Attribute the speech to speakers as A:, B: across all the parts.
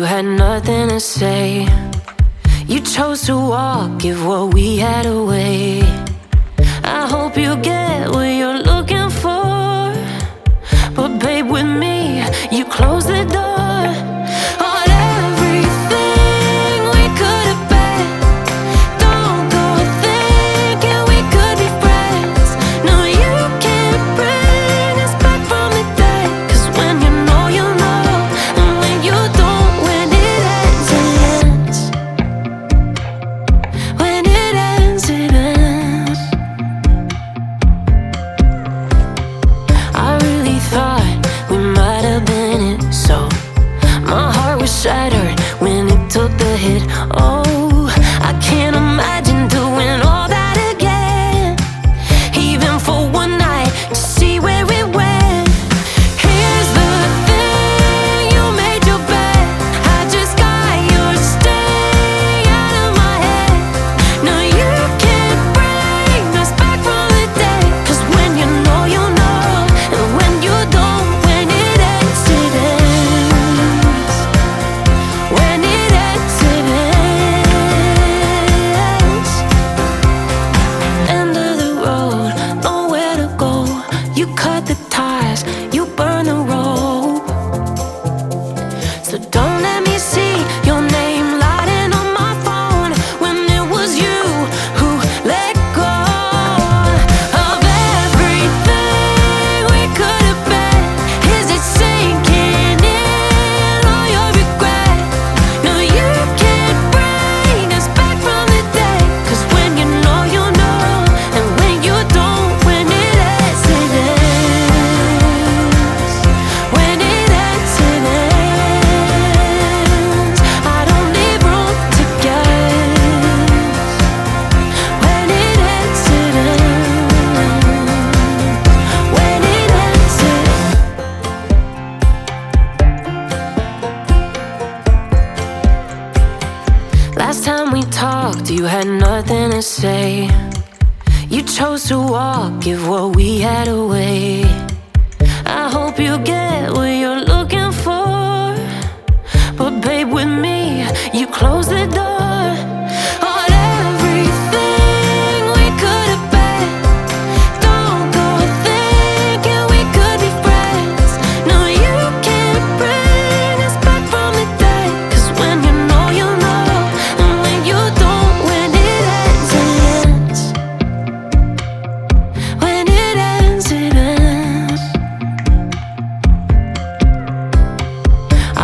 A: you had nothing to say. You chose to walk, give what we had away. I hope you get what you're looking for, but babe, with me, you close the door on everything we could have been. Don't go thinking we could be friends. No, you can't bring us back from the dead. 'Cause when you know, you know, and when you don't, when it ends, it ends. When it ends, it ends. I really thought we might have been it, so my heart was shattered when it took the hit. Oh, I can't imagine doing all that again, even for one night, to see where it went. Here's the thing, you made your bed, I just got your stay out of my head. No, you can't bring us back from the dead. 'Cause when you know, you know, and when you don't, when it ends, it ends. When it ends, it ends. End of the road, nowhere to go. You cut the ties, you burn the rope. So don't let me see your name lighting on my phone when it was you who let go of everything we could have been. Is it sinking in, all your regret? No, you can't bring us back from the dead. 'Cause when you know, you know, and when you don't, when it ends, it ends. When it ends, it ends. I don't leave room to guess. When it ends, it ends. When it ends, it Last time we talked, you had nothing to say. You chose to walk, give what we had away. I hope you get what you're looking for, but babe, with me, you close the door on everything we could have been. Don't go thinking we could be friends. No, you can't bring us back from the dead. 'Cause when you know, you know, and when you don't, when it ends, it ends. When it ends, it ends.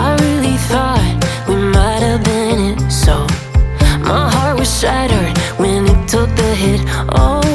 A: I really thought we might have been it, so my heart was shattered when it took the hit. Oh,